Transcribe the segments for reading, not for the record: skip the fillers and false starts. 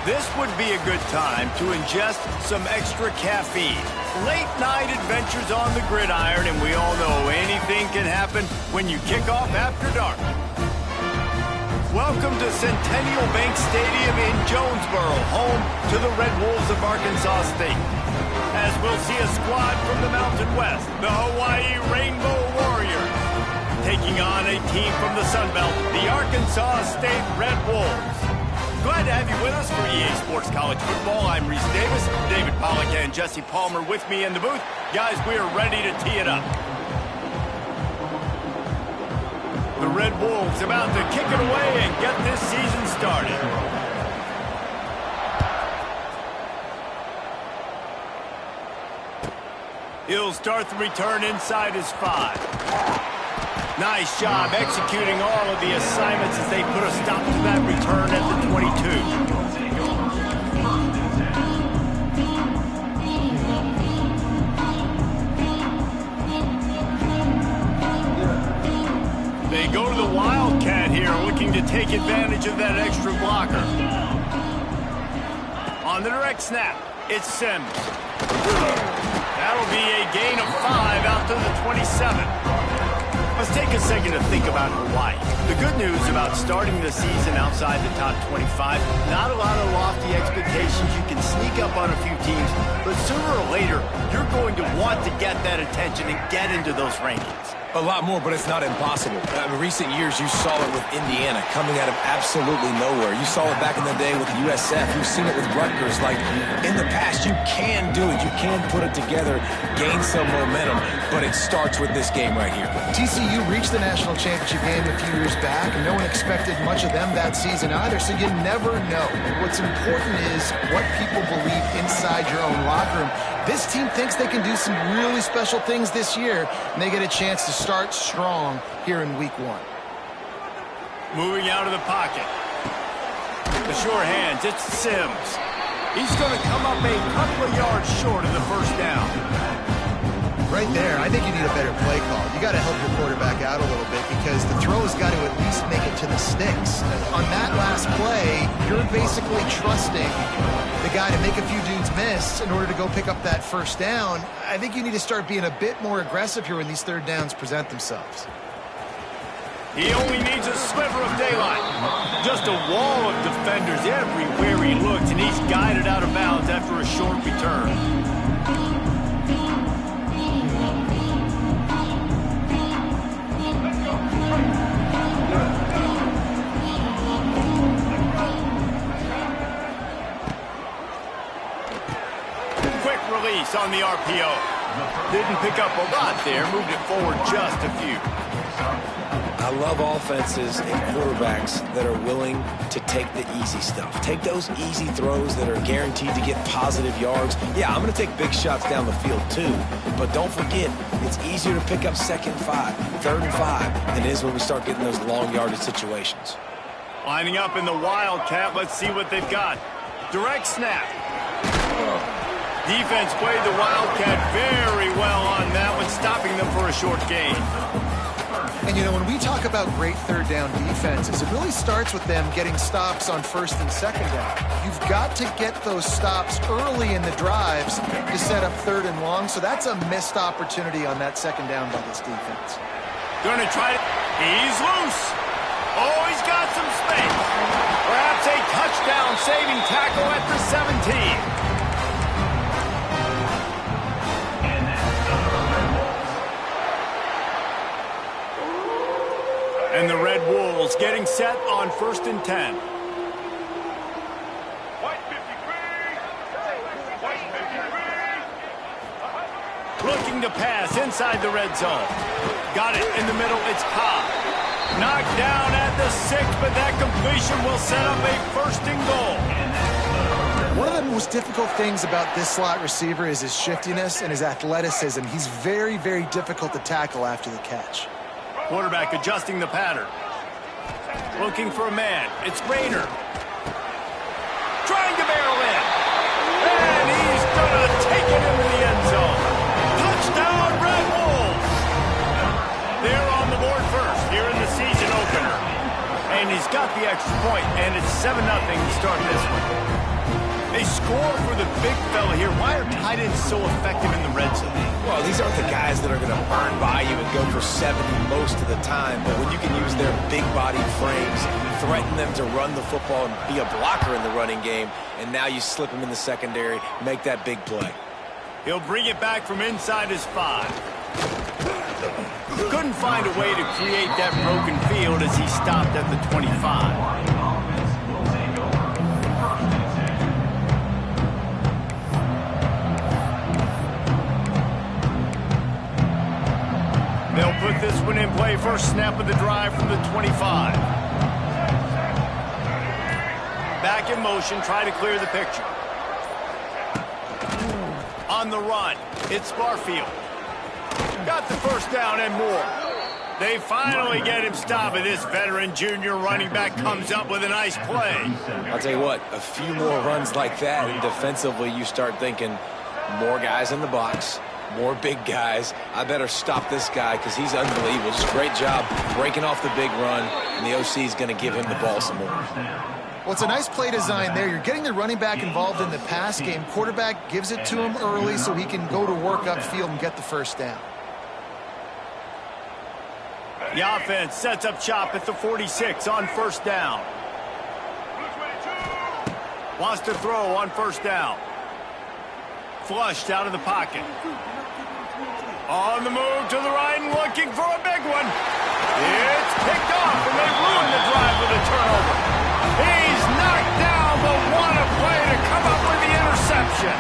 This would be a good time to ingest some extra caffeine. Late night adventures on the gridiron, and we all know anything can happen when you kick off after dark. Welcome to Centennial Bank Stadium in Jonesboro, home to the Red Wolves of Arkansas State. As we'll see a squad from the Mountain West, the Hawaii Rainbow Warriors, taking on a team from the Sun Belt, the Arkansas State Red Wolves. Glad to have you with us for EA Sports College Football. I'm Reese Davis, David Pollack and Jesse Palmer with me in the booth. Guys, we are ready to tee it up. The Red Wolves about to kick it away and get this season started. He'll start the return inside his 5. Nice job executing all of the assignments as they put a stop to that return at the 22. They go to the Wildcat here, looking to take advantage of that extra blocker. On the direct snap, it's Sims. That'll be a gain of 5 out to the 27. Let's take a second to think about Hawaii. The good news about starting the season outside the top 25, not a lot of lofty expectations. You can sneak up on a few teams, but sooner or later, you're going to want to get that attention and get into those rankings. A lot more, but it's not impossible. In recent years, you saw it with Indiana coming out of absolutely nowhere. You saw it back in the day with USF. You've seen it with Rutgers. Like, in the past, you can do it. You can put it together, gain some momentum, but it starts with this game right here. TCU reached the national championship game a few years back, and no one expected much of them that season either, so you never know. What's important is what people believe inside your own locker room. This team thinks they can do some really special things this year, and they get a chance to start strong here in week 1. Moving out of the pocket. The sure hands, it's Sims. He's going to come up a couple of yards short of the first down. Right there, I think you need a better play call. You got to help your quarterback out a little bit because the throw has got to at least make it to the sticks. On that last play, you're basically trusting the guy to make a few dudes miss in order to go pick up that first down. I think you need to start being a bit more aggressive here when these third downs present themselves. He only needs a sliver of daylight. Just a wall of defenders everywhere he looks, and he's guided out of bounds after a short return. Release on the RPO. Didn't pick up a lot there, moved it forward just a few. I love offenses and quarterbacks that are willing to take the easy stuff. Take those easy throws that are guaranteed to get positive yards. Yeah, I'm going to take big shots down the field too, but don't forget, it's easier to pick up 2nd and 5, 3rd and 5 than it is when we start getting those long yardage situations. Lining up in the Wildcat, let's see what they've got. Direct snap. Defense played the Wildcat very well on that one, stopping them for a short gain. And, you know, when we talk about great third down defenses, it really starts with them getting stops on 1st and 2nd down. You've got to get those stops early in the drives to set up 3rd and long, so that's a missed opportunity on that 2nd down by this defense. Going to try it. He's loose. Oh, he's got some space. Perhaps a touchdown-saving tackle at the 17. And the Red Wolves getting set on 1st and 10. Looking to pass inside the red zone. Got it in the middle, it's Ncaa. Knocked down at the 6, but that completion will set up a 1st and goal. One of the most difficult things about this slot receiver is his shiftiness and his athleticism. He's very, very difficult to tackle after the catch. Quarterback adjusting the pattern. Looking for a man. It's Rayner. Trying to barrel in. And he's going to take it into the end zone. Touchdown, Red Wolves. They're on the board first here in the season opener. A and he's got the extra point, and it's 7-0 starting this one. They score for the big fella here. Why are tight ends so effective in the red zone? Well, these aren't the guys that are going to burn by you and go for 70 most of the time, but when you can use their big-bodied frames, threaten them to run the football and be a blocker in the running game, and now you slip them in the secondary, make that big play. He'll bring it back from inside his 5. Couldn't find a way to create that broken field as he stopped at the 25. They'll put this one in play. First snap of the drive from the 25. Back in motion, try to clear the picture. On the run, it's Barfield. Got the first down and more. They finally get him stopped, and this veteran junior running back comes up with a nice play. I'll tell you what, a few more runs like that, and defensively you start thinking more guys in the box, more big guys. I better stop this guy because he's unbelievable. Just a great job breaking off the big run, and the OC is going to give him the ball some more. Well, it's a nice play design there. You're getting the running back involved in the pass game. Quarterback gives it to him early so he can go to work upfield and get the first down. The offense sets up shop at the 46 on first down. Wants to throw on first down. Flushed out of the pocket. On the move to the right and looking for a big one. It's picked off, and they ruin the drive with a turnover. He's knocked down, but what a play to come up with the interception.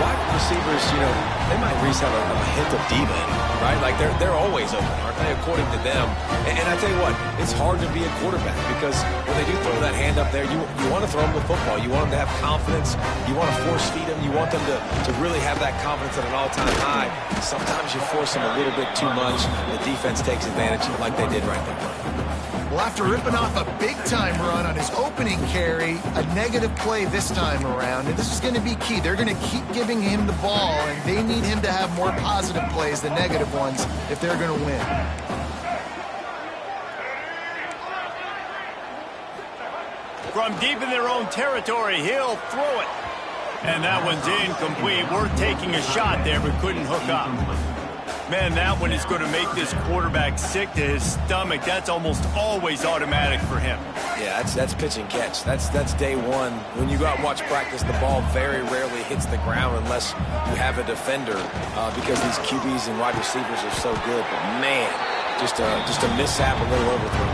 Wide receivers, you know, they might at least have a hint of diva in them, right? Like they're always open, aren't they, according to them? And I tell you what, it's hard to be a quarterback because when they do throw that hand up there, you want to throw them the football. You want them to have confidence. You want to force feed them. You want them to really have that confidence at an all-time high. Sometimes you force them a little bit too much. The defense takes advantage like they did right there. Well, after ripping off a big-time run on his opening carry, a negative play this time around, and this is going to be key. They're going to keep giving him the ball, and they need him to have more positive plays than negative ones if they're going to win. From deep in their own territory, he'll throw it. And that one's incomplete. Worth taking a shot there, but couldn't hook up. Man, that one is going to make this quarterback sick to his stomach. That's almost always automatic for him. Yeah, that's pitch and catch. That's day one. When you go out and watch practice, the ball very rarely hits the ground unless you have a defender because these QBs and wide receivers are so good. But man, just a mishap, a little overthrow.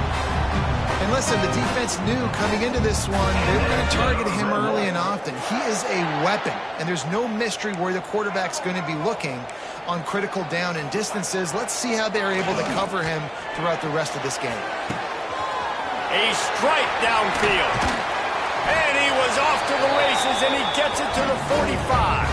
And listen, the defense knew coming into this one, they were going to target him early and often. He is a weapon, and there's no mystery where the quarterback's going to be looking on critical down and distances. Let's see how they're able to cover him throughout the rest of this game. A strike downfield. And he was off to the races, and he gets it to the 45.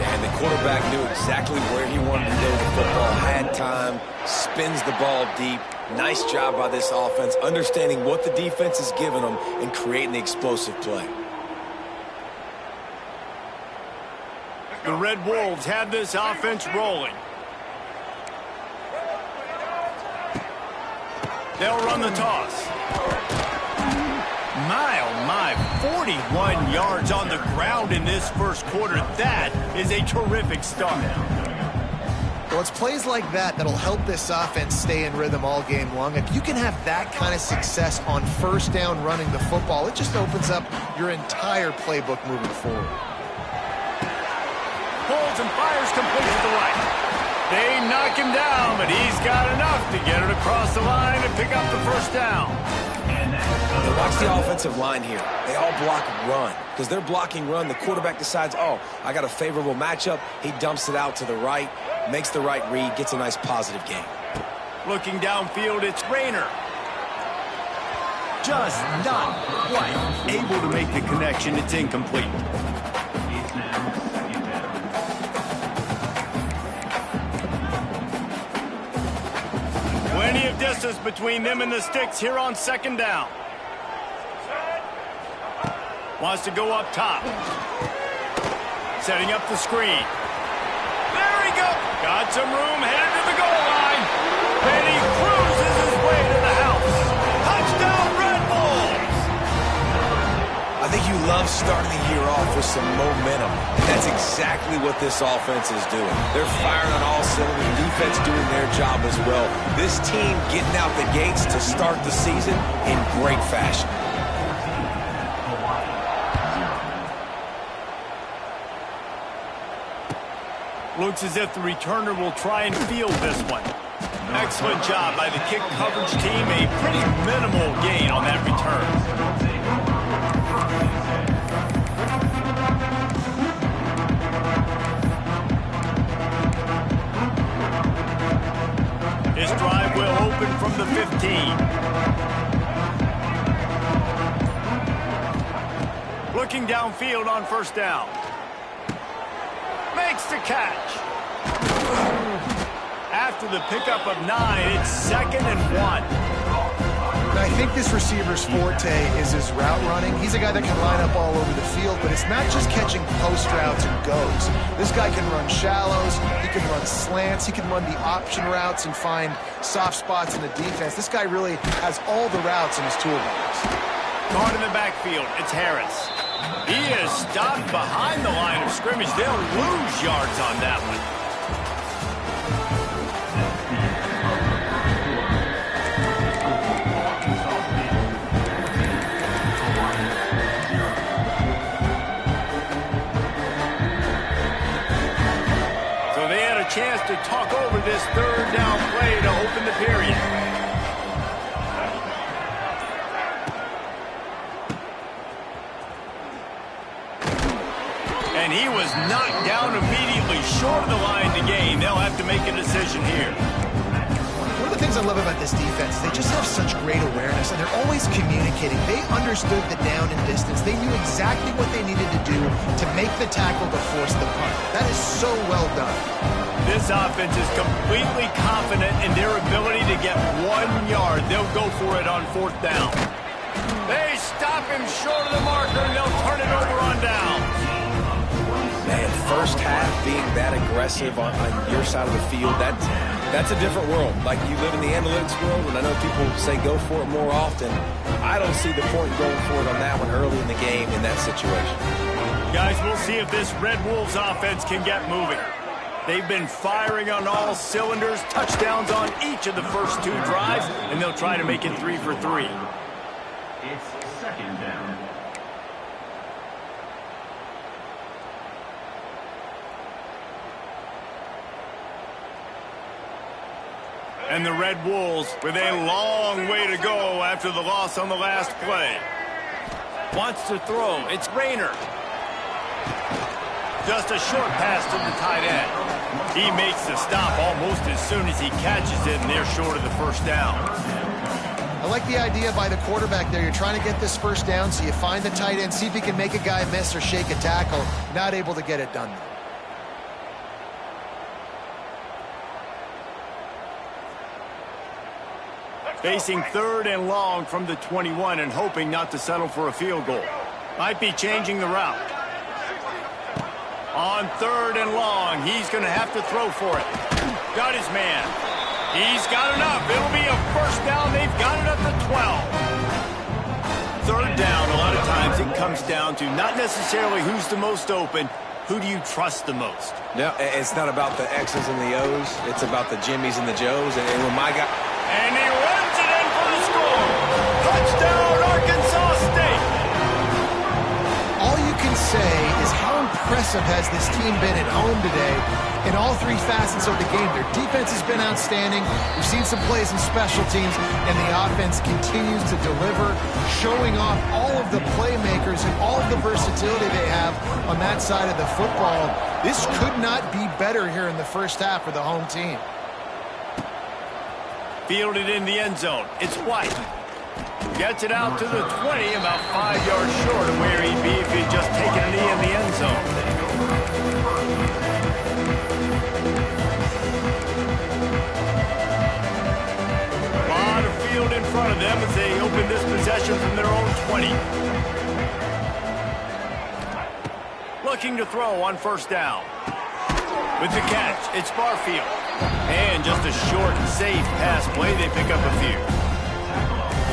And the quarterback knew exactly where he wanted to go with the football, had time, spins the ball deep. Nice job by this offense, understanding what the defense is giving them and creating the explosive play. The Red Wolves have this offense rolling. They'll run the toss. My, oh my, 41 yards on the ground in this first quarter. That is a terrific start. Well, it's plays like that that'll help this offense stay in rhythm all game long. If you can have that kind of success on first down running the football, it just opens up your entire playbook moving forward. Pulls and fires complete to the right. They knock him down, but he's got enough to get it across the line and pick up the first down. Now watch the offensive line here. They all block run. Because they're blocking run, the quarterback decides, oh, I got a favorable matchup. He dumps it out to the right, makes the right read, gets a nice positive gain. Looking downfield, it's Rayner. Just not quite able to make the connection. It's incomplete. Plenty of distance between them and the sticks here on second down. Wants to go up top. Setting up the screen. There he goes. Got some room, headed to the goal line. And he cruises his way to the house. love starting the year off with some momentum. And that's exactly what this offense is doing. They're firing on all cylinders. Defense doing their job as well. This team getting out the gates to start the season in great fashion. Looks as if the returner will try and field this one. Excellent job by the kick coverage team. A pretty minimal gain on that return. His drive will open from the 15. Looking downfield on first down. Makes the catch. After the pickup of 9, it's 2nd and 1. And I think this receiver's forte is his route running. He's a guy that can line up all over the field, but it's not just catching post routes and goes. This guy can run shallows, he can run slants, he can run the option routes and find soft spots in the defense. This guy really has all the routes in his toolbox. Guard in the backfield, it's Harris. He is stopped behind the line of scrimmage. They'll lose yards on that one. So they had a chance to talk over this third down play to open the period. And he was knocked down immediately short of the line to gain. They'll have to make a decision here. One of the things I love about this defense, they just have such great awareness, and they're always communicating. They understood the down and distance. They knew exactly what they needed to do to make the tackle to force the punt. That is so well done. This offense is completely confident in their ability to get 1 yard. They'll go for it on 4th down. They stop him short of the marker, and they'll turn it over on down. Man, first half being that aggressive on your side of the field, that's a different world. Like, you live in the analytics world, and I know people say go for it more often. I don't see the point in going for it on that one early in the game in that situation. Guys, we'll see if this Red Wolves offense can get moving. They've been firing on all cylinders, touchdowns on each of the first 2 drives, and they'll try to make it 3 for 3. It's 2nd down. And the Red Wolves with a long way to go after the loss on the last play. Wants to throw. It's Rayner. Just a short pass to the tight end. He makes the stop almost as soon as he catches it, and they're short of the first down. I like the idea by the quarterback there. You're trying to get this first down, so you find the tight end, see if he can make a guy miss or shake a tackle. Not able to get it done. Facing 3rd and long from the 21 and hoping not to settle for a field goal. Might be changing the route. On 3rd and long, he's going to have to throw for it. Got his man. He's got enough. It'll be a first down. They've got it at the 12. 3rd down, a lot of times it comes down to not necessarily who's the most open, who do you trust the most? No, it's not about the X's and the O's. It's about the Jimmys and the Joes. And when my guy... And he runs it in for the score. Touchdown, Arkansas State. All you can say is how impressive has this team been at home today in all 3 facets of the game. Their defense has been outstanding. We've seen some plays in special teams, and the offense continues to deliver, showing off all of the playmakers and all of the versatility they have on that side of the football. This could not be better here in the first half for the home team. Fielded in the end zone. It's White. Gets it out to the 20, about 5 yards short of where he'd be if he'd just taken a knee in the end zone. A lot of field in front of them as they open this possession from their own 20. Looking to throw on first down. With the catch, it's Barfield. And just a short, safe pass play, they pick up a few.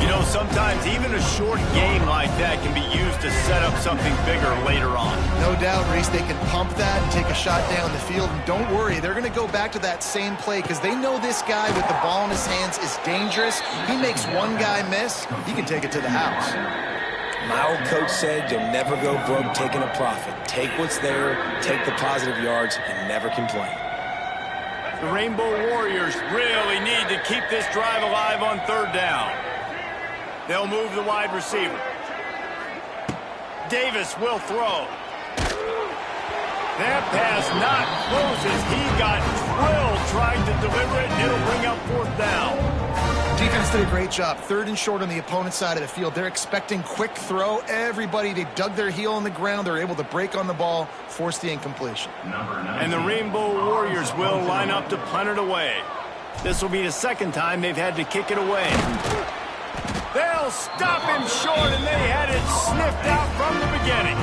You know, sometimes even a short game like that can be used to set up something bigger later on. No doubt, Reese, they can pump that and take a shot down the field. And don't worry, they're going to go back to that same play because they know this guy with the ball in his hands is dangerous. He makes one guy miss, he can take it to the house. My old coach said you'll never go broke taking a profit. Take what's there, take the positive yards, and never complain. The Rainbow Warriors really need to keep this drive alive on 3rd down. They'll move the wide receiver. Davis will throw. That pass not close as he got drilled trying to deliver it, and it'll bring up 4th down. Defense did a great job. 3rd and short on the opponent's side of the field. They're expecting quick throw. Everybody, they dug their heel on the ground. They're able to break on the ball, force the incompletion. And the Rainbow Warriors will line up to punt it away. This will be the 2nd time they've had to kick it away. They'll stop him short, and they had it sniffed out from the beginning.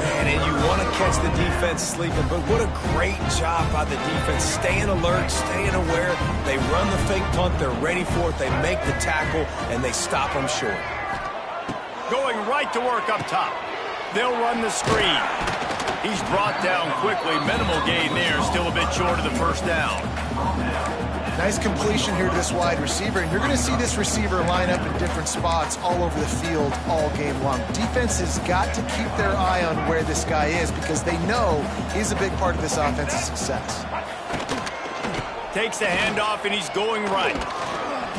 Man, and you want to catch the defense sleeping, but what a great job by the defense. Staying alert, staying aware. They run the fake punt. They're ready for it. They make the tackle, and they stop them short. Going right to work up top. They'll run the screen. He's brought down quickly. Minimal gain there. Still a bit short of the 1st down. Nice completion here to this wide receiver, and you're going to see this receiver line up in different spots all over the field all game long. Defense has got to keep their eye on where this guy is because they know he's a big part of this offense's success. Takes the handoff, and he's going right.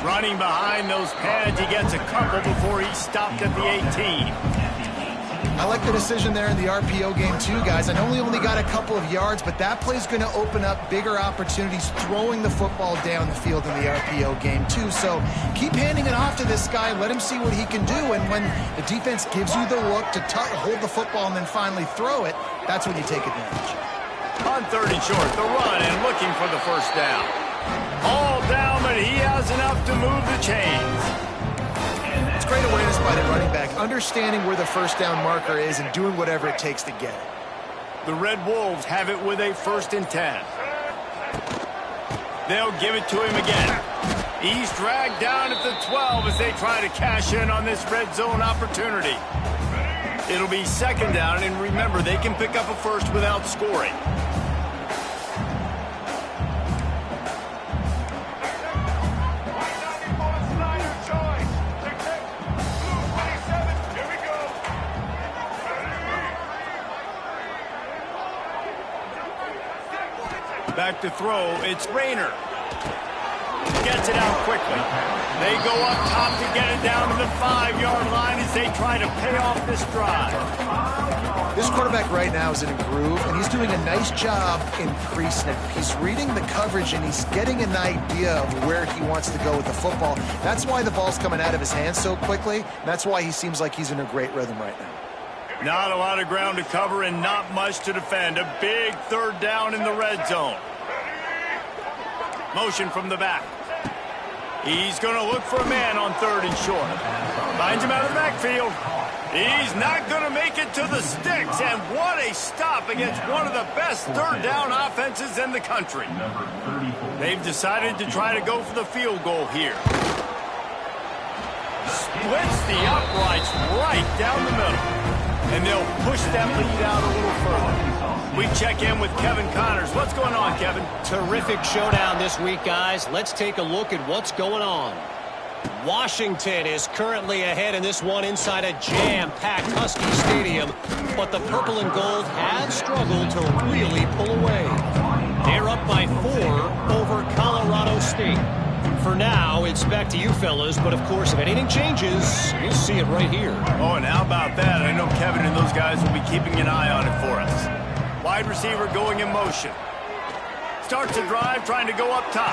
Running behind those pads, he gets a couple before he's stopped at the 18. I like the decision there in the RPO game too, guys. I know he only got a couple of yards, but that play's going to open up bigger opportunities throwing the football down the field in the RPO game too. So keep handing it off to this guy. Let him see what he can do. And when the defense gives you the look to hold the football and then finally throw it, that's when you take advantage. On 3rd and short, the run and looking for the 1st down. All down, but he has enough to move the chains. It's great awareness by the running back, understanding where the 1st down marker is and doing whatever it takes to get it. The Red Wolves have it with a 1st and 10. They'll give it to him again. He's dragged down at the 12 as they try to cash in on this red zone opportunity. It'll be 2nd down, and remember, they can pick up a 1st without scoring. Back to throw, it's Rayner. Gets it out quickly. They go up top to get it down to the 5-yard line as they try to pay off this drive. This quarterback right now is in a groove, and he's doing a nice job in pre-snap. He's reading the coverage, and he's getting an idea of where he wants to go with the football. That's why the ball's coming out of his hands so quickly, and that's why he seems like he's in a great rhythm right now. Not a lot of ground to cover and not much to defend. A big 3rd down in the red zone. Motion from the back. He's going to look for a man on 3rd and short. Finds him out of the backfield. He's not going to make it to the sticks. And what a stop against one of the best 3rd down offenses in the country. They've decided to try to go for the field goal here. Splits the uprights right down the middle. And they'll push that lead out a little further. We check in with Kevin Connors. What's going on, Kevin? Terrific showdown this week, guys. Let's take a look at what's going on. Washington is currently ahead in this one inside a jam-packed Husky Stadium, but the purple and gold have struggled to really pull away. They're up by 4 over Colorado State. For now, it's back to you fellas, but of course, if anything changes, you'll see it right here. Oh, and how about that? I know Kevin and those guys will be keeping an eye on it for us. Wide receiver going in motion. Starts the drive, trying to go up top.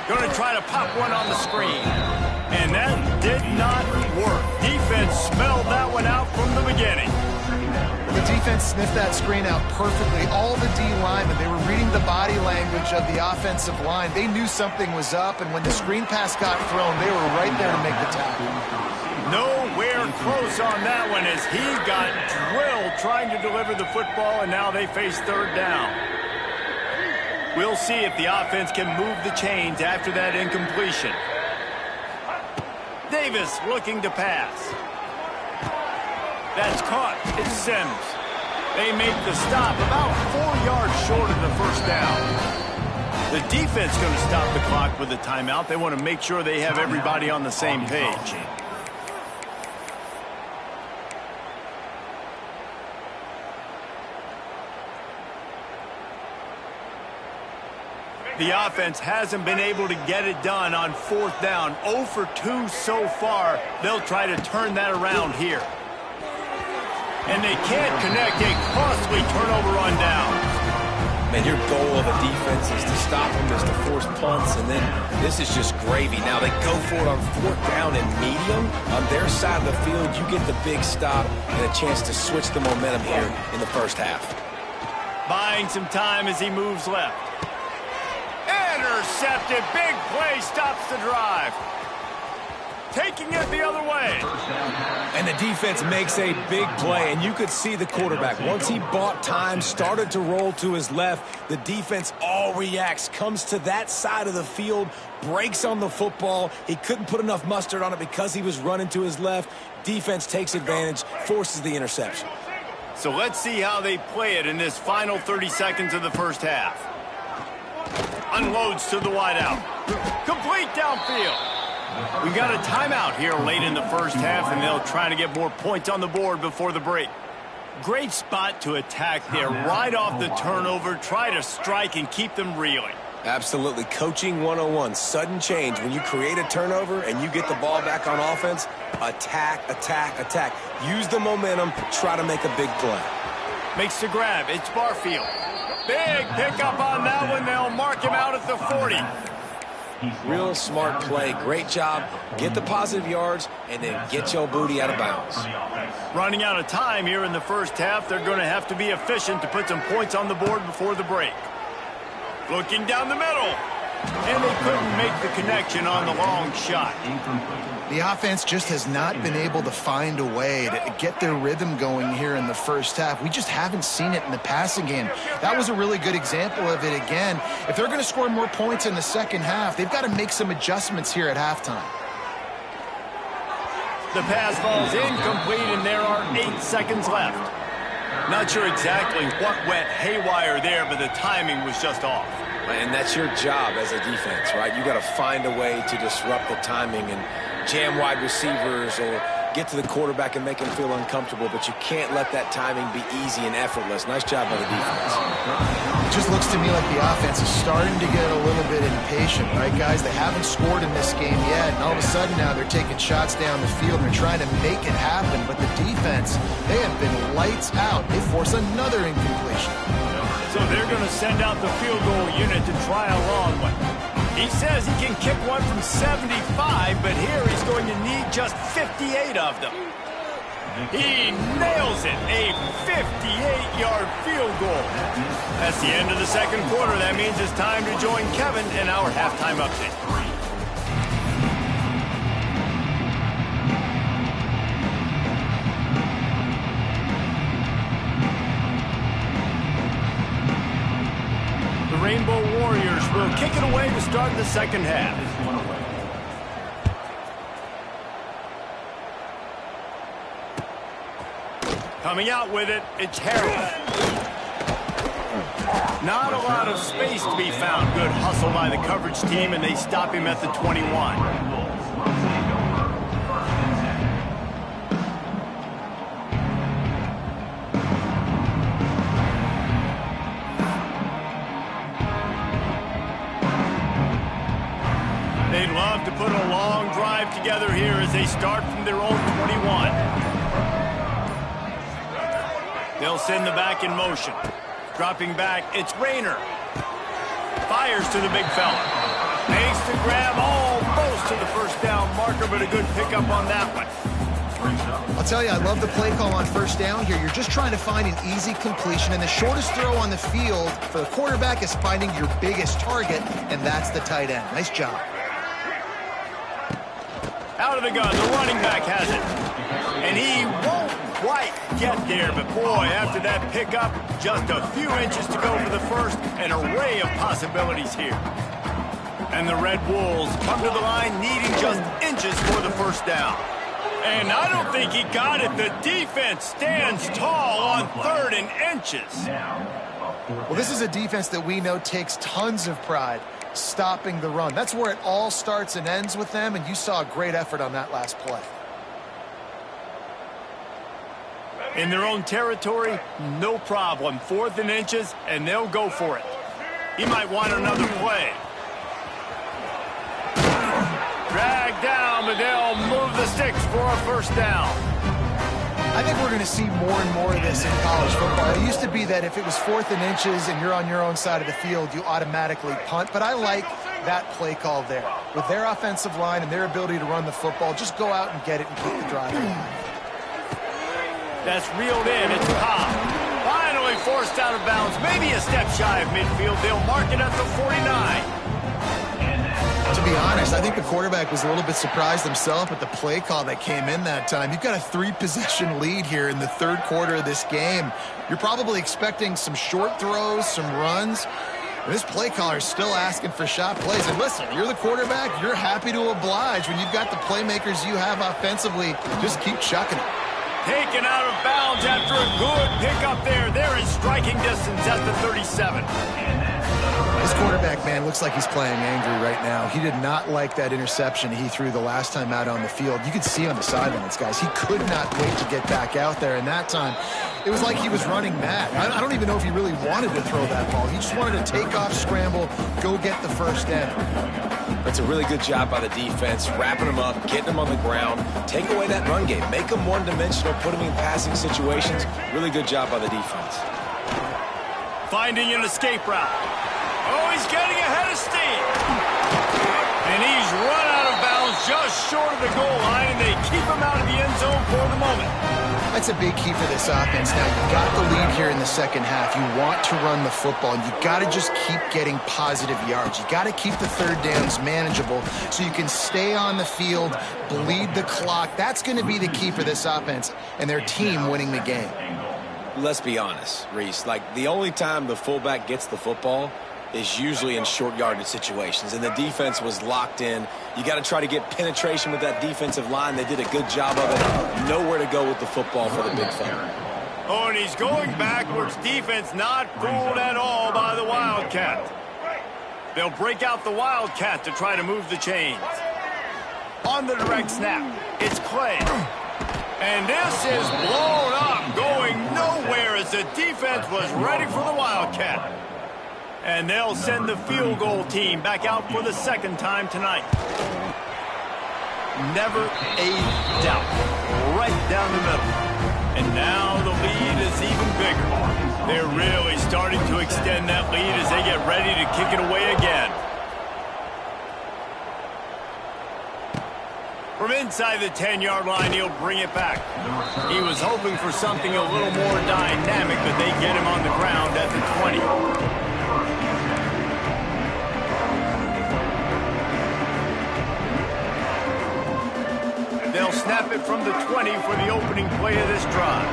Going to try to pop one on the screen. And that did not work. Defense smelled that one out from the beginning. The defense sniffed that screen out perfectly. All the D linemen, they were reading the body language of the offensive line. They knew something was up, and when the screen pass got thrown, they were right there to make the tackle. Nowhere close on that one as he got drilled trying to deliver the football, and now they face 3rd down. We'll see if the offense can move the chains after that incompletion. They Davis looking to pass. That's caught. It's Sims. They make the stop about 4 yards short of the first down. The defense going to stop the clock with a timeout. They want to make sure they have everybody on the same page. The offense hasn't been able to get it done on 4th down. 0 for 2 so far. They'll try to turn that around here. And they can't connect a costly turnover on downs. Man, your goal of a defense is to stop them, is to force punts, and then this is just gravy. Now they go for it on 4th down and medium. On their side of the field, you get the big stop and a chance to switch the momentum here in the first half. Buying some time as he moves left. Intercepted. Big play stops the drive. Taking it the other way. And the defense makes a big play, and you could see the quarterback. Once he bought time, started to roll to his left, the defense all reacts, comes to that side of the field, breaks on the football. He couldn't put enough mustard on it because he was running to his left. Defense takes advantage, forces the interception. So let's see how they play it in this final 30 seconds of the first half. Unloads to the wideout. Complete downfield. We got a timeout here late in the first half, and they'll try to get more points on the board before the break. Great spot to attack there. Right off the turnover, try to strike and keep them reeling. Absolutely. Coaching 101. Sudden change. When you create a turnover and you get the ball back on offense, attack, attack, attack. Use the momentum. Try to make a big play. Makes the grab. It's Barfield. Big pickup on that one. They'll mark him out at the 40. Real smart play. Great job. Get the positive yards and then get your booty out of bounds. Running out of time here in the first half. They're going to have to be efficient to put some points on the board before the break. Looking down the middle. And they couldn't make the connection on the long shot. The offense just has not been able to find a way to get their rhythm going here in the first half. We just haven't seen it in the passing game. That was a really good example of it again. If they're going to score more points in the second half, they've got to make some adjustments here at halftime. The pass falls incomplete, and there are 8 seconds left. Not sure exactly what went haywire there, but the timing was just off. And that's your job as a defense, right? You got to find a way to disrupt the timing and jam wide receivers or get to the quarterback and make him feel uncomfortable, but you can't let that timing be easy and effortless. Nice job by the defense. It just looks to me like the offense is starting to get a little bit impatient, right, guys? They haven't scored in this game yet, and all of a sudden now they're taking shots down the field. They're trying to make it happen, but the defense, they have been lights out. They force another incompletion. So they're going to send out the field goal unit to try a long one. He says he can kick one from 75, but here he's going to need just 58 of them. He nails it, a 58-yard field goal. That's the end of the second quarter. That means it's time to join Kevin in our halftime update. Rainbow Warriors will kick it away to start the second half. Coming out with it, it's Harold. Not a lot of space to be found. Good hustle by the coverage team, and they stop him at the 21. They'd love to put a long drive together here as they start from their own 21. They'll send the back in motion. Dropping back, it's Rayner. Fires to the big fella. Makes the grab almost to the first down marker, but a good pickup on that one. I'll tell you, I love the play call on first down here. You're just trying to find an easy completion, and the shortest throw on the field for the quarterback is finding your biggest target, and that's the tight end. Nice job. Out of the gun, the running back has it. And he won't quite get there, but boy, after that pickup, just a few inches to go for the first, an array of possibilities here. And the Red Wolves come to the line needing just inches for the first down. And I don't think he got it. The defense stands tall on 3rd and inches. Well, this is a defense that we know takes tons of pride stopping the run. That's where it all starts and ends with them, and you saw a great effort on that last play. In their own territory, no problem. 4th and inches, and they'll go for it. He might want another play. Drag down, but they'll move the sticks for a first down. I think we're going to see more and more of this in college football. It used to be that if it was 4th and inches and you're on your own side of the field, you automatically punt. But I like that play call there. With their offensive line and their ability to run the football, just go out and get it and keep the drive alive. That's reeled in. It's Cobb. Finally forced out of bounds. Maybe a step shy of midfield. They'll mark it at the 49. To be honest, I think the quarterback was a little bit surprised himself at the play call that came in that time. You've got a 3-possession lead here in the 3rd quarter of this game. You're probably expecting some short throws, some runs. And this play caller is still asking for shot plays. And listen, you're the quarterback. You're happy to oblige. When you've got the playmakers you have offensively, just keep chucking it. Taken out of bounds after a good pickup there. They're in striking distance at the 37. This quarterback, man, looks like he's playing angry right now. He did not like that interception he threw the last time out on the field. You could see on the sidelines, guys, he could not wait to get back out there. And that time, it was like he was running mad. I don't even know if he really wanted to throw that ball. He just wanted to take off, scramble, go get the first down. That's a really good job by the defense, wrapping them up, getting them on the ground, take away that run game, make them one-dimensional, put them in passing situations. Really good job by the defense. Finding an escape route. Oh, he's getting ahead of steam. And he's run out of bounds just short of the goal line, and they keep him out of the end zone for the moment. That's a big key for this offense. Now, you got the lead here in the second half. You want to run the football. You got to just keep getting positive yards. You got to keep the 3rd downs manageable so you can stay on the field, bleed the clock. That's going to be the key for this offense and their team winning the game. Let's be honest, Reese. Like, the only time the fullback gets the football is usually in short yardage situations, and the defense was locked in. You got to try to get penetration with that defensive line. They did a good job of it. Nowhere to go with the football for the big fella. Oh, and he's going backwards. Defense not fooled at all by the Wildcat. They'll break out the Wildcat to try to move the chains. On the direct snap, it's Clay. And this is blown up, going nowhere as the defense was ready for the Wildcat. And they'll send the field goal team back out for the 2nd time tonight. Never a doubt. Right down the middle. And now the lead is even bigger. They're really starting to extend that lead as they get ready to kick it away again. From inside the 10-yard line, he'll bring it back. He was hoping for something a little more dynamic, but they get him on the ground at the 20. They'll snap it from the 20 for the opening play of this drive.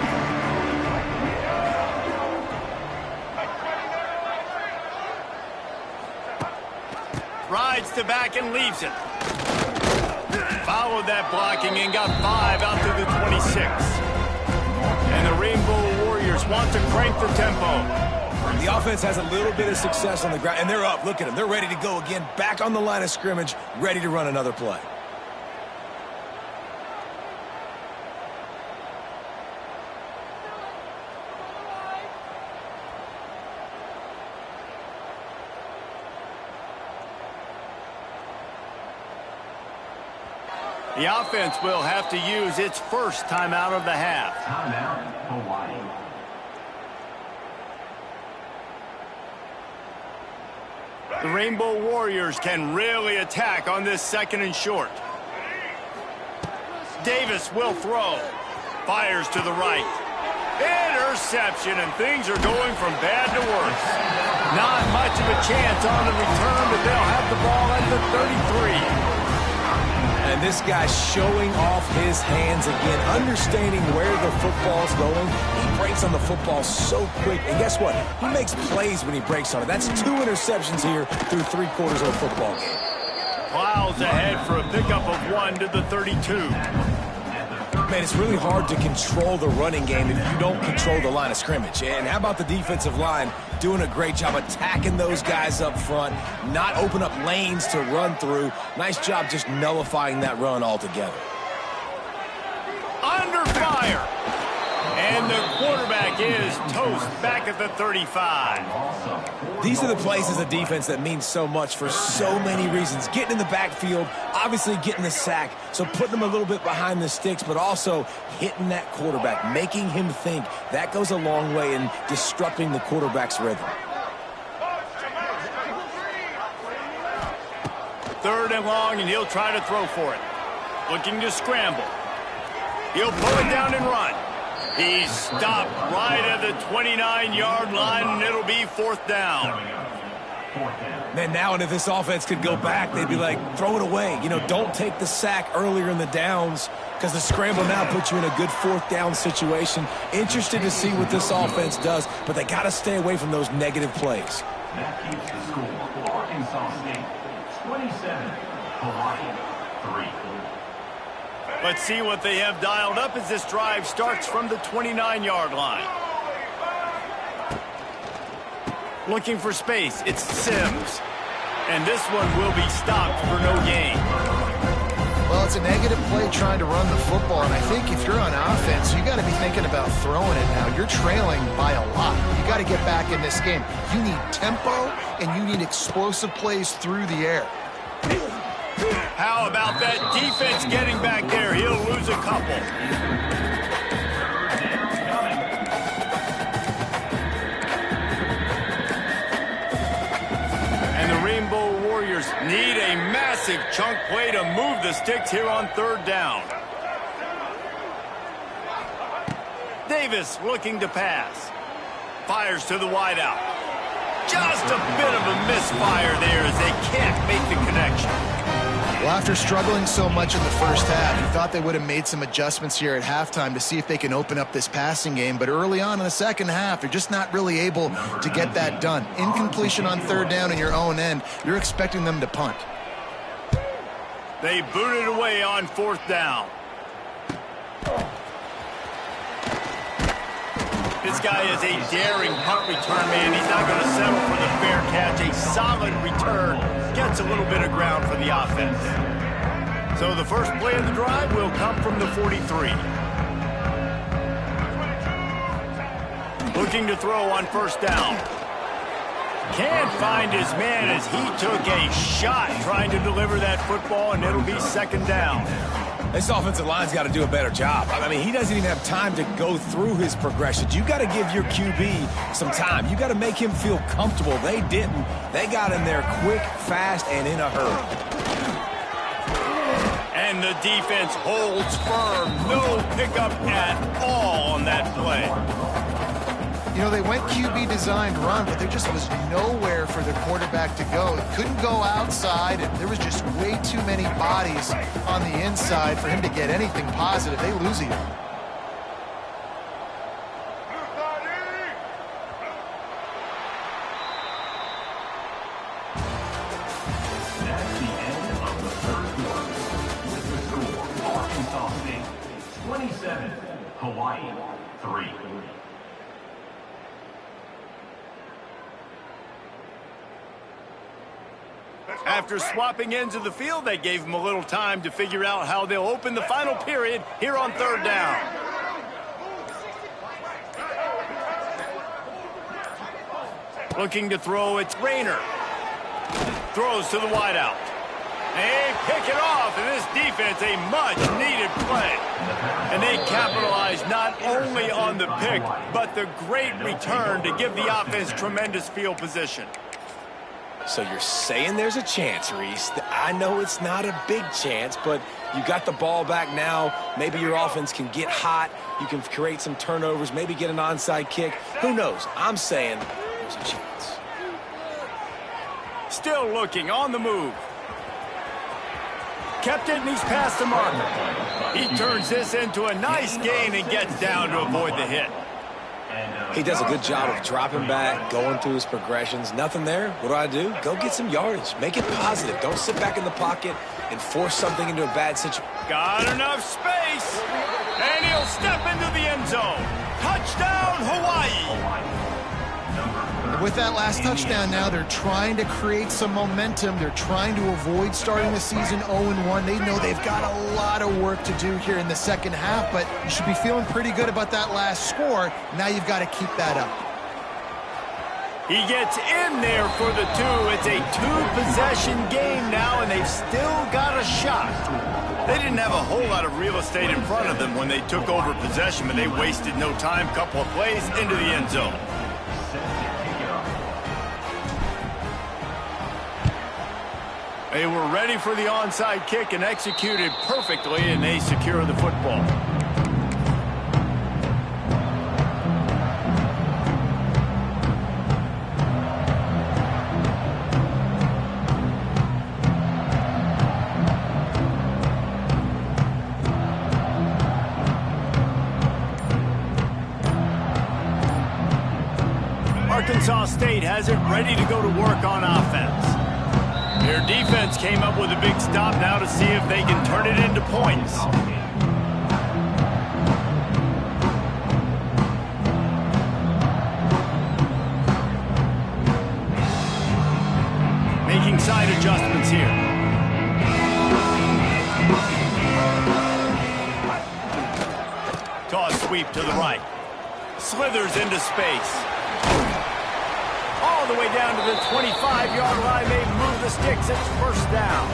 Rides to back and leaves it. Followed that blocking and got 5 out to the 26. And the Rainbow Warriors want to crank the tempo. The offense has a little bit of success on the ground, and they're up. Look at them. They're ready to go again, back on the line of scrimmage, ready to run another play. The offense will have to use its first timeout of the half. Timeout, Hawaii. The Rainbow Warriors can really attack on this 2nd and short. Davis will throw. Fires to the right. Interception, and things are going from bad to worse. Not much of a chance on the return, but they'll have the ball at the 33. And this guy's showing off his hands again, understanding where the football's going. He breaks on the football so quick. And guess what? He makes plays when he breaks on it. That's 2 interceptions here through 3 quarters of a football game. plows ahead for a pickup of 1 to the 32. Man, it's really hard to control the running game if you don't control the line of scrimmage. And how about the defensive line doing a great job attacking those guys up front, not open up lanes to run through. Nice job just nullifying that run altogether. Under fire. And the quarterback is toast back at the 35. These are the plays as a defense that mean so much for so many reasons. Getting in the backfield, obviously getting the sack, so putting them a little bit behind the sticks, but also hitting that quarterback, making him think. That goes a long way in disrupting the quarterback's rhythm. 3rd and long, and he'll try to throw for it. Looking to scramble. He'll pull it down and run. He's stopped right at the 29-yard line, and it'll be 4th down. Man, now and if this offense could go back, they'd be like, throw it away. You know, don't take the sack earlier in the downs because the scramble now puts you in a good 4th down situation. Interested to see what this offense does, but they got to stay away from those negative plays. That keeps the score. Arkansas State 27, Hawaii 3. Let's see what they have dialed up as this drive starts from the 29-yard line. Looking for space, it's Sims. And this one will be stopped for no gain. Well, it's a negative play trying to run the football, and I think if you're on offense, you got to be thinking about throwing it now. You're trailing by a lot. You got to get back in this game. You need tempo, and you need explosive plays through the air. How about that defense getting back there? He'll lose a couple. And the Rainbow Warriors need a massive chunk play to move the sticks here on 3rd down. Davis looking to pass. Fires to the wideout. Just a bit of a misfire there as they can't make the connection. Well, after struggling so much in the first half, you thought they would have made some adjustments here at halftime to see if they can open up this passing game. But early on in the second half, they're just not really able to get that done. Incompletion on 3rd down in your own end, you're expecting them to punt. They booted away on 4th down. This guy is a daring punt return man. He's not going to settle for the fair catch. A solid return gets a little bit of ground for the offense. So the first play of the drive will come from the 43. Looking to throw on 1st down. Can't find his man as he took a shot trying to deliver that football, and it'll be 2nd down. This offensive line's got to do a better job. I mean, he doesn't even have time to go through his progressions. You got to give your QB some time. You got to make him feel comfortable. They didn't. They got in there quick, fast, and in a hurry. And the defense holds firm. No pickup at all on that play. You know, they went QB designed run, but there just was nowhere for the quarterback to go. He couldn't go outside, and there was just way too many bodies on the inside for him to get anything positive. They lose him. That's the end of the first quarter. With the score, Arkansas State 27, Hawaii 3. After swapping ends of the field, they gave him a little time to figure out how they'll open the final period here on 3rd down. Looking to throw, it's Rayner. Throws to the wideout. They pick it off, and this defense, a much-needed play. And they capitalize not only on the pick, but the great return to give the offense tremendous field position. So you're saying there's a chance, Reese. I know it's not a big chance, but you got the ball back now. Maybe your offense can get hot. You can create some turnovers, maybe get an onside kick. Who knows? I'm saying there's a chance. Still looking on the move. Kept it, and he's past the marker. He turns this into a nice gain and gets down to avoid the hit. He does a good job of dropping back, going through his progressions. Nothing there. What do? Go get some yardage. Make it positive. Don't sit back in the pocket and force something into a bad situation. Got enough space. And he'll step into the end zone. Touchdown, Hawaii. With that last touchdown now, they're trying to create some momentum. They're trying to avoid starting the season 0-1. They know they've got a lot of work to do here in the second half, but you should be feeling pretty good about that last score. Now you've got to keep that up. He gets in there for the 2. It's a 2-possession game now, and they've still got a shot. They didn't have a whole lot of real estate in front of them when they took over possession, but they wasted no time. Couple of plays into the end zone. They were ready for the onside kick and executed perfectly, and they secure the football. Arkansas State has it ready to go to work on offense. Their defense came up with a big stop now to see if they can turn it into points. Making side adjustments here. Toss sweep to the right. Slithers into space. All the way down to the 25-yard line. They move the sticks. It's first down.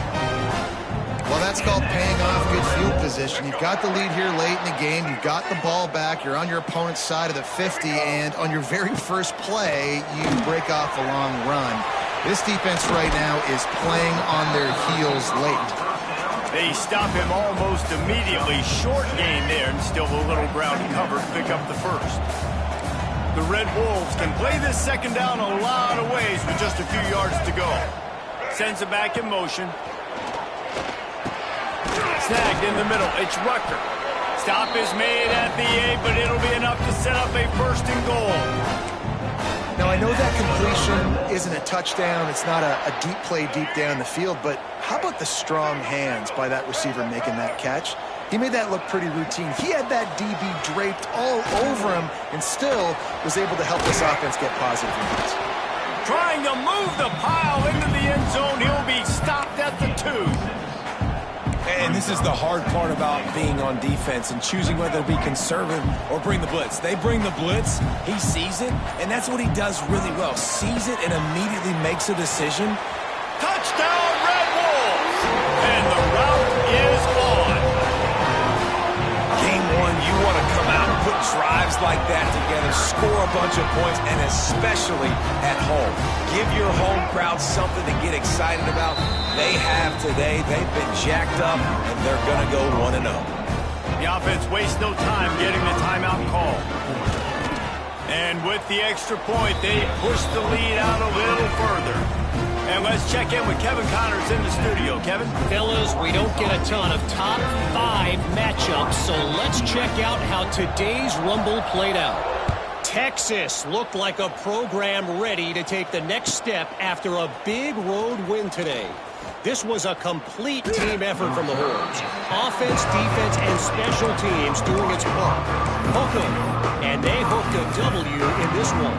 Well, that's called paying off good field position. You've got the lead here late in the game. You've got the ball back. You're on your opponent's side of the 50, and on your very first play, you break off a long run. This defense right now is playing on their heels late. They stop him almost immediately. Short gain there, and still a little ground covered. Pick up the first. The Red Wolves can play this second down a lot of ways with just a few yards to go. Sends it back in motion. Snagged in the middle. It's Rucker. Stop is made at the 8, but it'll be enough to set up a first and goal. Now, I know that completion isn't a touchdown. It's not a deep play deep down the field, but how about the strong hands by that receiver making that catch? He made that look pretty routine. He had that DB draped all over him and still was able to help this offense get positive yards. Trying to move the pile into the end zone. He'll be stopped at the 2. And this is the hard part about being on defense and choosing whether to be conservative or bring the blitz. They bring the blitz, he sees it, and that's what he does really well. Sees it and immediately makes a decision. Touchdown, Red Wolves! And the route is on. Game 1, you want to come out and put drives like that together, score a bunch of points, and especially at home. Give your home crowd something to get excited about. They have today. They've been jacked up, and they're going to go 1-0. The offense wastes no time getting the timeout call. And with the extra point, they push the lead out a little further. And let's check in with Kevin Connors in the studio. Kevin? Fellas, we don't get a ton of top 5 matchups, so let's check out how today's Rumble played out. Texas looked like a program ready to take the next step after a big road win today. This was a complete team effort from the Horns. Offense, defense, and special teams doing its part. Hook 'em, and they hooked a W in this one.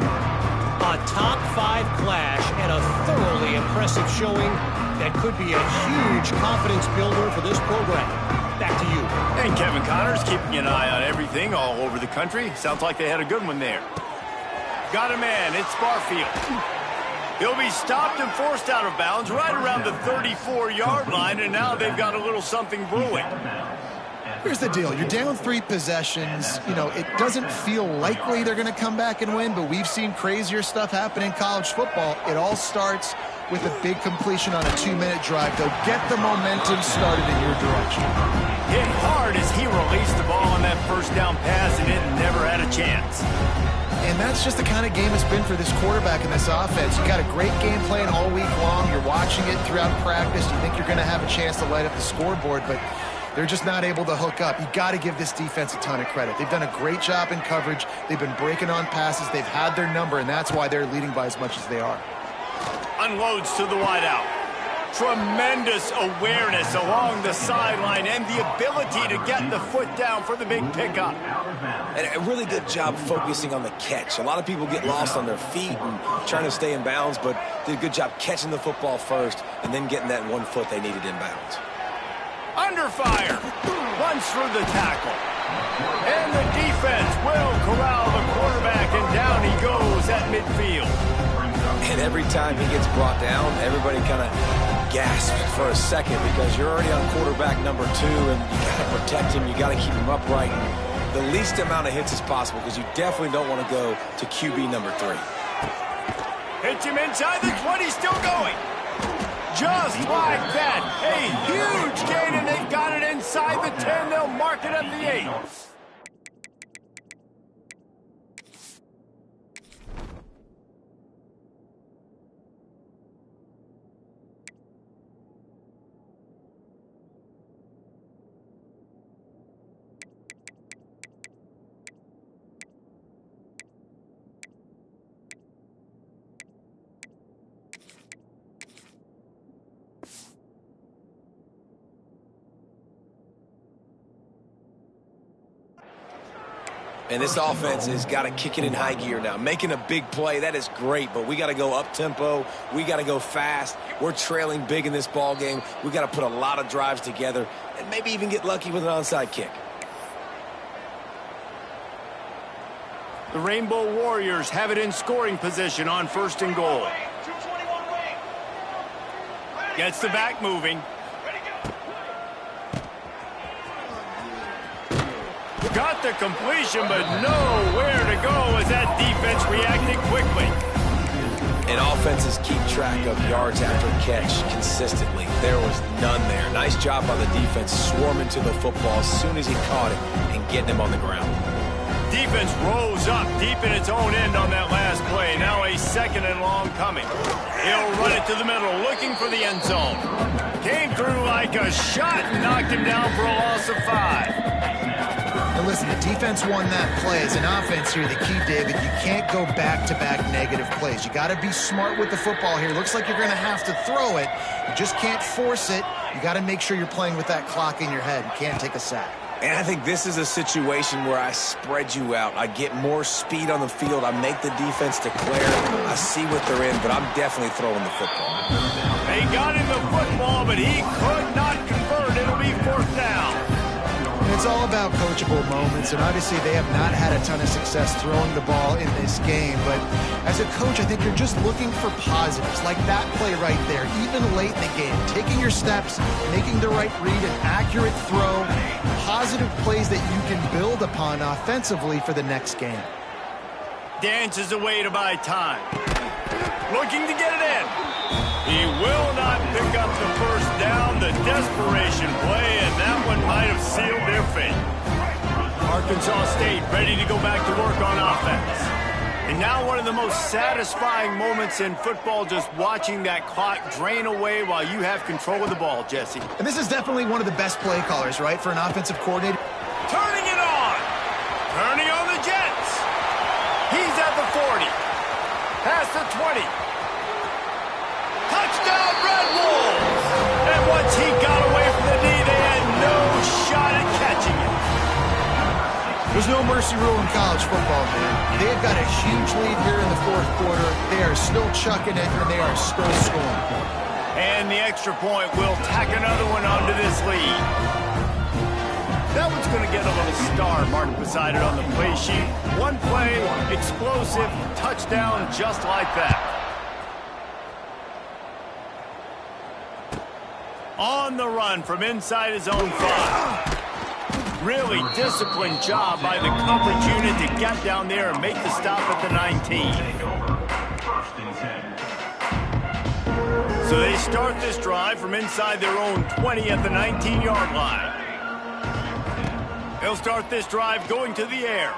A top 5 clash and a thoroughly impressive showing that could be a huge confidence builder for this program. Back to you. And Kevin Connors keeping an eye on everything all over the country. Sounds like they had a good one there. Got a man. It's Barfield. He'll be stopped and forced out of bounds right around the 34-yard line, and now they've got a little something brewing. Here's the deal. You're down 3 possessions. You know, it doesn't feel likely they're going to come back and win, but we've seen crazier stuff happen in college football. It all starts with a big completion on a 2-minute drive. They'll get the momentum started in your direction. Hit hard as he released the ball on that first down pass, and it never had a chance. And that's just the kind of game it's been for this quarterback and this offense. You got a great game plan all week long. You're watching it throughout practice. You think you're going to have a chance to light up the scoreboard, but They're just not able to hook up. You got to give this defense a ton of credit. They've done a great job in coverage. They've been breaking on passes. They've had their number, and that's why they're leading by as much as they are. Unloads to the wideout. Tremendous awareness along the sideline and the ability to get the foot down for the big pickup. And a really good job focusing on the catch. A lot of people get lost on their feet and trying to stay in bounds, but did a good job catching the football first and then getting that 1 foot they needed in bounds. Under fire. Runs through the tackle. And the defense will corral the quarterback, and down he goes at midfield. And every time he gets brought down, everybody kind of gasps for a second because you're already on quarterback number 2, and you got to protect him. You got to keep him upright. The least amount of hits as possible because you definitely don't want to go to QB number 3. Hits him inside the 20, still going. Just like that. A huge gain, and they've got it inside the 10. They'll mark it at the 8. And this offense has got to kick it in high gear now. Making a big play, that is great, but we got to go up-tempo. We got to go fast. We're trailing big in this ball game. We got to put a lot of drives together and maybe even get lucky with an onside kick. The Rainbow Warriors have it in scoring position on 1st and goal. Gets the back moving. Got the completion, but nowhere to go as that defense reacted quickly. And offenses keep track of yards after catch consistently. There was none there. Nice job by the defense swarming to the football as soon as he caught it and getting him on the ground. Defense rose up deep in its own end on that last play. Now a 2nd and long coming. He'll run it to the middle, looking for the end zone. Came through like a shot and knocked him down for a loss of 5. And listen, the defense won that play. As an offense here, the key, David, you can't go back-to-back negative plays. You got to be smart with the football here. Looks like you're going to have to throw it. You just can't force it. You got to make sure you're playing with that clock in your head. You can't take a sack. And I think this is a situation where I spread you out. I get more speed on the field. I make the defense declare. I see what they're in, but I'm definitely throwing the football. They got him the football, but he could not convert. It'll be 4th down. It's all about coachable moments, and obviously they have not had a ton of success throwing the ball in this game. But as a coach, I think you're just looking for positives, like that play right there, even late in the game. Taking your steps, making the right read, an accurate throw, positive plays that you can build upon offensively for the next game. Dances away to buy time. Looking to get it in. He will not pick up the 1st down. The desperation play, and that one might have sealed their fate. Arkansas State ready to go back to work on offense. And now one of the most satisfying moments in football, just watching that clock drain away while you have control of the ball, Jesse. And this is definitely one of the best play callers, right, for an offensive coordinator. Turning it on. Turning on the Jets. He's at the 40. Past the 20. Touchdown, Red Wolves! And once he got away from the D, they had no shot at catching it. There's no mercy rule in college football, man. They've got a huge lead here in the 4th quarter. They are still chucking it, and they are still scoring. And the extra point will tack another one onto this lead. That one's going to get a little star marked beside it on the play sheet. One play, explosive, touchdown just like that. On the run from inside his own 5. Really disciplined job by the coverage unit to get down there and make the stop at the 19. So they start this drive from inside their own 20 at the 19-yard line. They'll start this drive going to the air.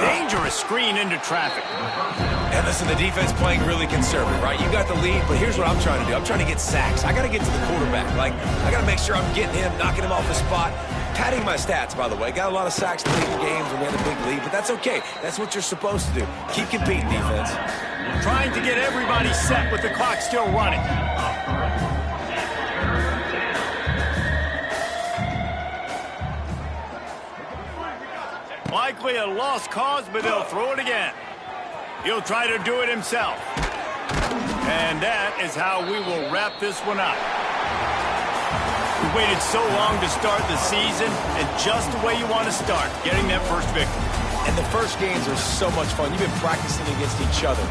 Dangerous screen into traffic. And listen, the defense playing really conservative, right? You got the lead, but here's what I'm trying to do. I'm trying to get sacks. I got to get to the quarterback. Like, I got to make sure I'm getting him, knocking him off the spot. Padding my stats, by the way. Got a lot of sacks late in games when we had a big lead, but that's okay. That's what you're supposed to do. Keep competing, defense. Trying to get everybody set with the clock still running. Likely a lost cause, but they'll throw it again. He'll try to do it himself. And that is how we will wrap this one up. We waited so long to start the season, and just the way you want to start, getting that first victory. And the first games are so much fun. You've been practicing against each other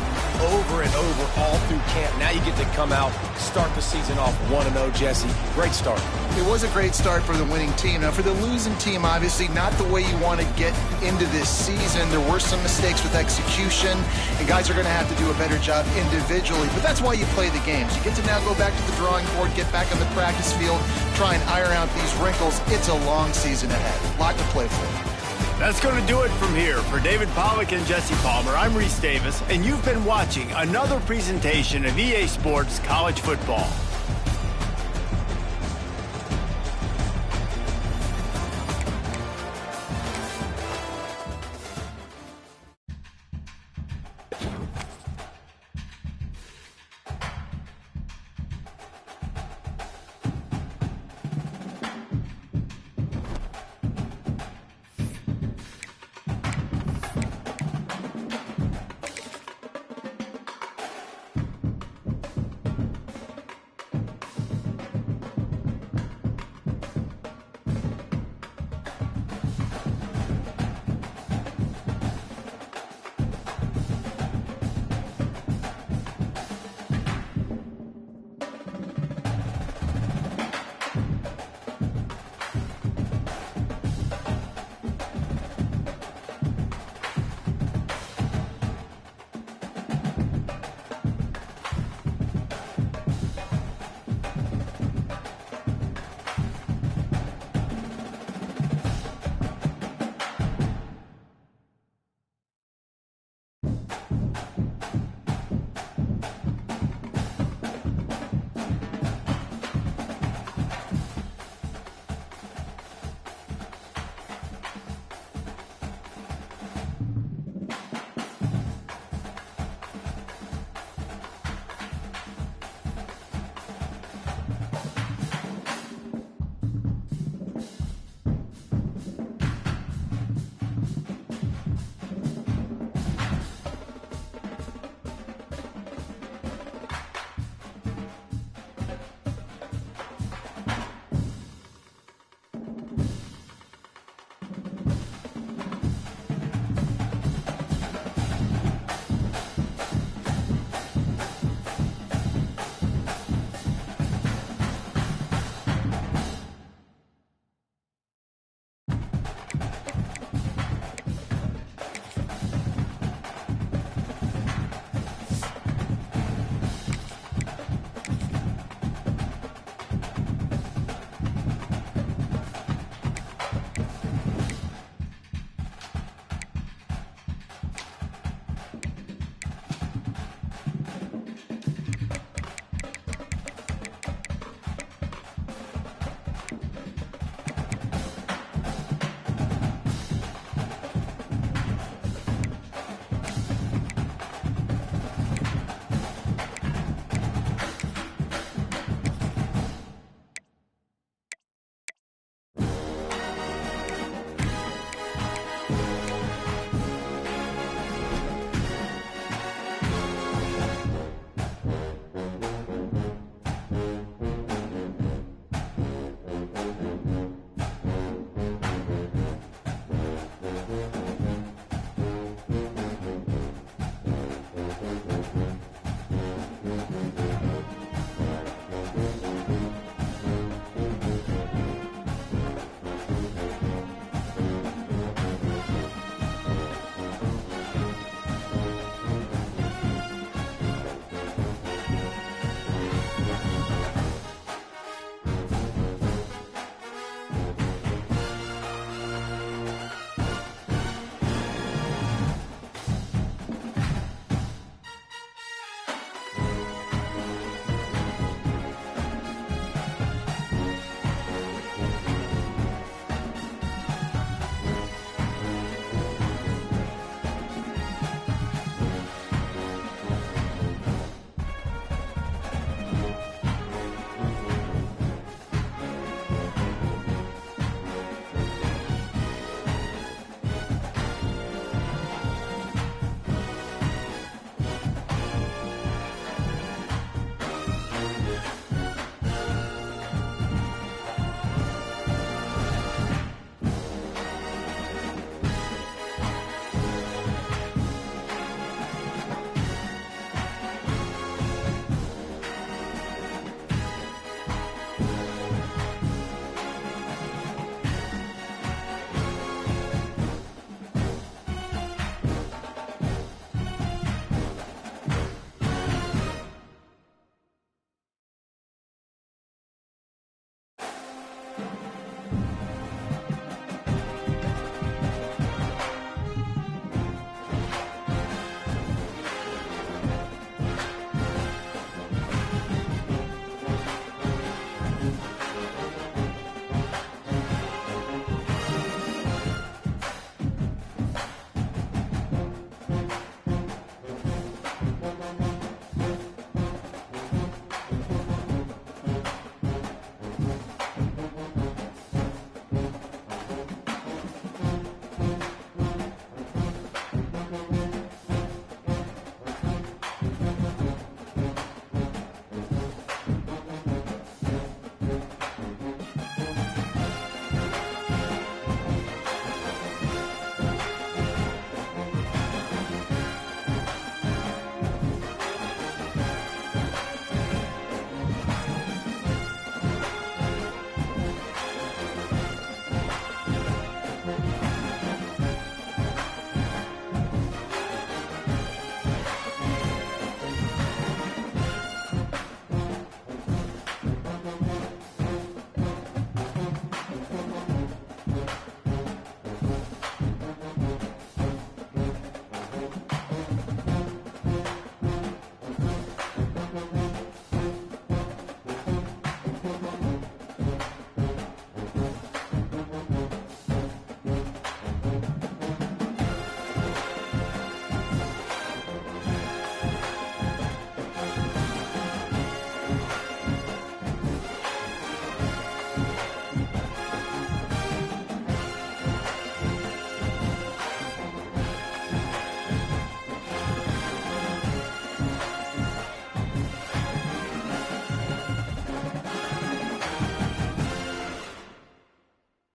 over and over all through camp. Now you get to come out, start the season off 1-0, Jesse. Great start. It was a great start for the winning team. Now, for the losing team, obviously not the way you want to get into this season. There were some mistakes with execution, and guys are going to have to do a better job individually. But that's why you play the games. You get to now go back to the drawing board, get back on the practice field, try and iron out these wrinkles. It's a long season ahead. A lot to play for. That's going to do it from here. For David Pollack and Jesse Palmer, I'm Reese Davis, and you've been watching another presentation of EA Sports College Football.